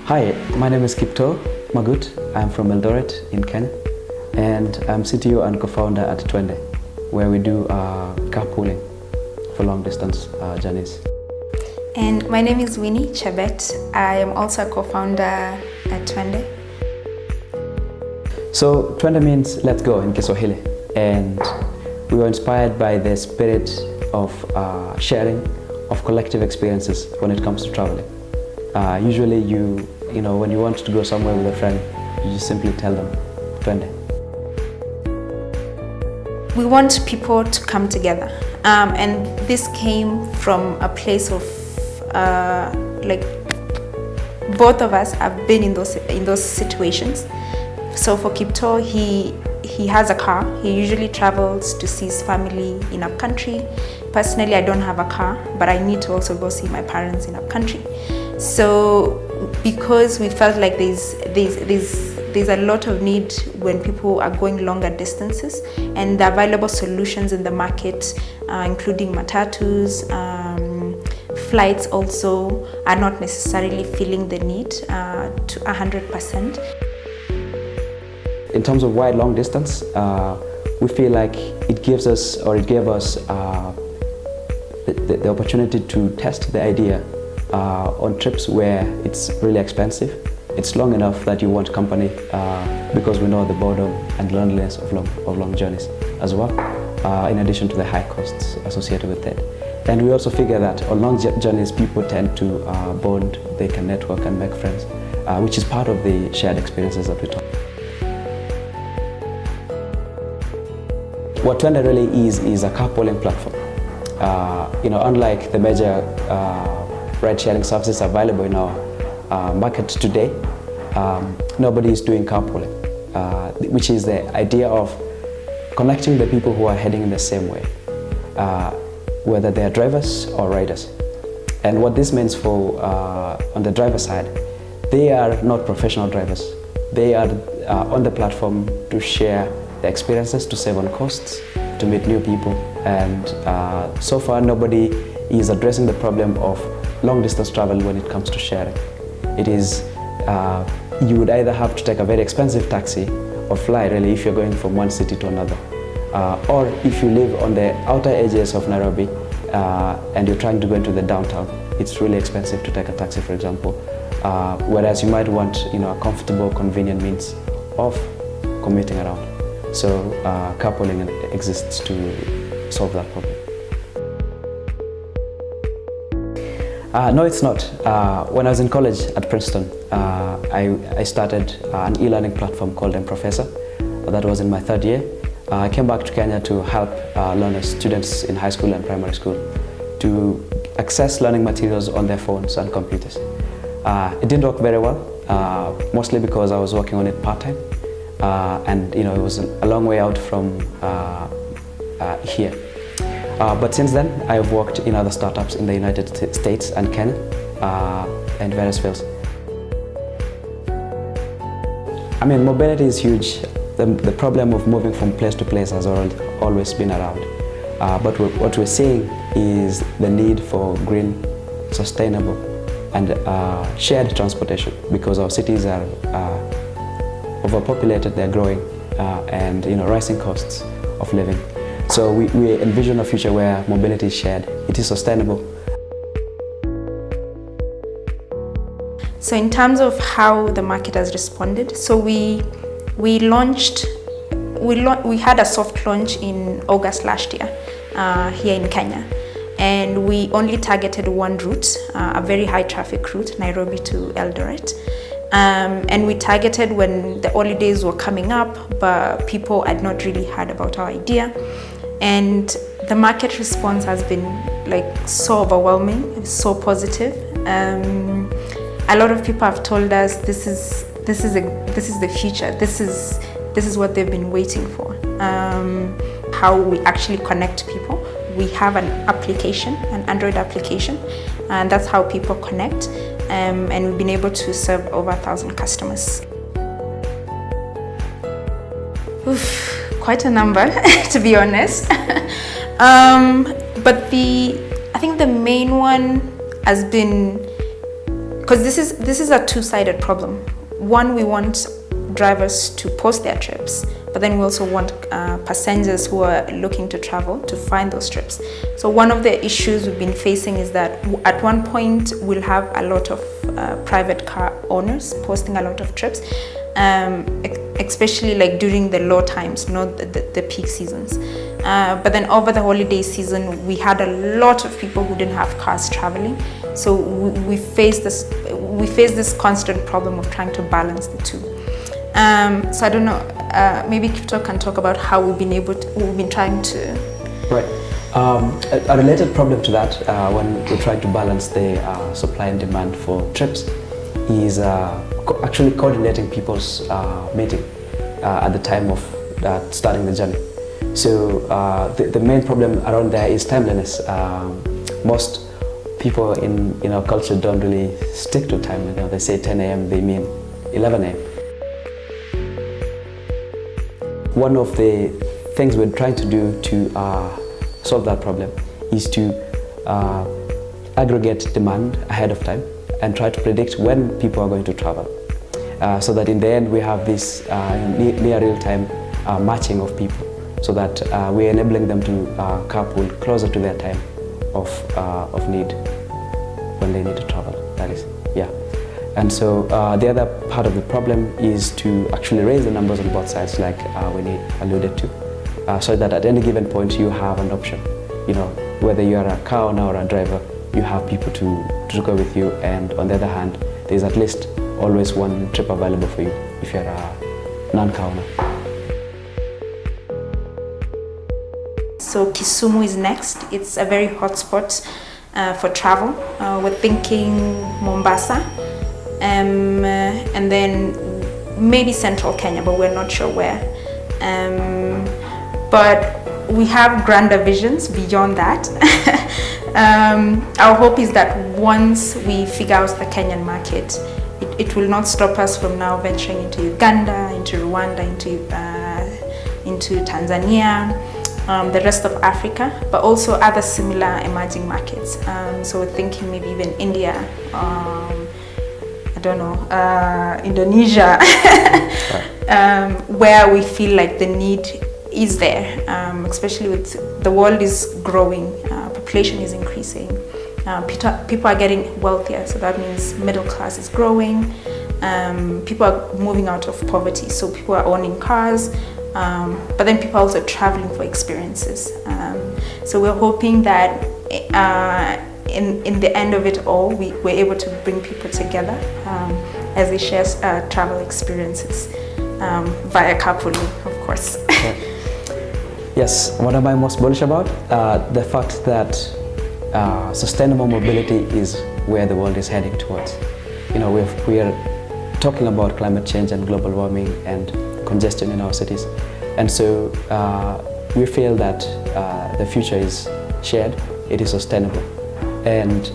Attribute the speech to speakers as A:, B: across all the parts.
A: Hi, my name is Kiptoo, Magutt. I'm from Eldoret in Kenya, and I'm CTO and co-founder at Twende, where we do carpooling for long distance journeys.
B: And my name is Winnie, Chebet. I am also a co-founder at Twende.
A: So Twende means let's go in Kiswahili, and we were inspired by the spirit of sharing of collective experiences when it comes to traveling. Usually you know, when you want to go somewhere with a friend, you just simply tell them, Twende.
B: We want people to come together. And this came from a place of, like, both of us have been in those situations. So for Kiptoo, he has a car. He usually travels to see his family in upcountry. Personally, I don't have a car, but I need to also go see my parents in upcountry. So because we felt like there's a lot of need when people are going longer distances, and the available solutions in the market, including matatus, flights also, are not necessarily filling the need to 100%.
A: In terms of wide long distance, we feel like it gave us the opportunity to test the idea on trips where it's really expensive. It's long enough that you want company because we know the boredom and loneliness of long journeys as well, in addition to the high costs associated with it. And we also figure that on long journeys, people tend to bond, they can network and make friends, which is part of the shared experiences that we talk. What Twende really is a carpooling platform. Unlike the major ride-sharing services available in our market today, nobody is doing carpooling, which is the idea of connecting the people who are heading in the same way, whether they are drivers or riders. And what this means for on the driver side, they are not professional drivers. They are on the platform to share the experiences, to save on costs, to meet new people. And so far, nobody is addressing the problem of long distance travel when it comes to sharing. It is, you would either have to take a very expensive taxi or fly really if you're going from one city to another. Or if you live on the outer edges of Nairobi and you're trying to go into the downtown, it's really expensive to take a taxi, for example. Whereas you might want a comfortable, convenient means of commuting around. So carpooling exists to solve that problem. No, it's not. When I was in college at Princeton, I started an e-learning platform called M-Professor. That was in my third year. I came back to Kenya to help learners, students in high school and primary school, to access learning materials on their phones and computers. It didn't work very well, mostly because I was working on it part-time. And it was a long way out from here. But since then, I have worked in other startups in the United States and Kenya, and various fields. I mean, mobility is huge. The problem of moving from place to place has always been around. But what we're seeing is the need for green, sustainable, and shared transportation, because our cities are overpopulated, they're growing, and rising costs of living. So we envision a future where mobility is shared, it is sustainable.
B: So in terms of how the market has responded, so we had a soft launch in August last year here in Kenya, and we only targeted one route, a very high traffic route, Nairobi to Eldoret. And we targeted when the holidays were coming up, but people had not really heard about our idea. And the market response has been so overwhelming, so positive. A lot of people have told us this is the future. This is what they've been waiting for. How we actually connect people. We have an application, an Android application, and that's how people connect. And we've been able to serve over 1,000 customers. Oof, quite a number, to be honest. But I think the main one has been because this is a two-sided problem. One, we want drivers to post their trips, but then we also want passengers who are looking to travel to find those trips. So one of the issues we've been facing is that at one point we'll have a lot of private car owners posting a lot of trips, especially like during the low times, not the peak seasons. But then over the holiday season, we had a lot of people who didn't have cars traveling. So we face this constant problem of trying to balance the two. So I don't know, maybe Kiptoo can talk about how we've been trying to.
A: Right. A related problem to that, when we're trying to balance the supply and demand for trips, is actually coordinating people's meeting at the time of starting the journey. So the main problem around there is timeliness. Most people in our culture don't really stick to time. You know, they say 10 a.m., they mean 11 a.m. One of the things we're trying to do to solve that problem is to aggregate demand ahead of time and try to predict when people are going to travel, so that in the end we have this near real-time matching of people, so that we're enabling them to carpool closer to their time of need when they need to travel, that is, yeah. And so the other part of the problem is to actually raise the numbers on both sides, like Winnie alluded to, so that at any given point you have an option. You know, whether you are a car owner or a driver, you have people to go with you, and on the other hand, there's at least always one trip available for you if you're a non-car owner.
B: So Kisumu is next. It's a very hot spot for travel. We're thinking Mombasa, and then maybe central Kenya, but we're not sure where. But we have grander visions beyond that. Our hope is that once we figure out the Kenyan market, it will not stop us from now venturing into Uganda, into Rwanda, into Tanzania, the rest of Africa, but also other similar emerging markets. So we're thinking maybe even India, I don't know, Indonesia, where we feel like the need is there, especially with the world is growing, population is increasing, people are getting wealthier, so that means middle class is growing, people are moving out of poverty, so people are owning cars, but then people are also traveling for experiences. So we're hoping that in the end of it all, we're able to bring people together as they share travel experiences via carpooling, of course.
A: Yes, what am I most bullish about? The fact that sustainable mobility is where the world is heading towards. You know, we are talking about climate change and global warming and congestion in our cities, and so we feel that the future is shared, it is sustainable, and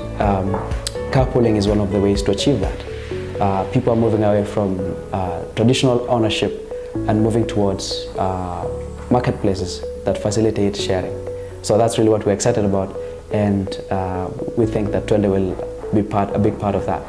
A: carpooling is one of the ways to achieve that. People are moving away from traditional ownership and moving towards marketplaces that facilitate sharing. So that's really what we're excited about, and we think that Twende will be a big part of that.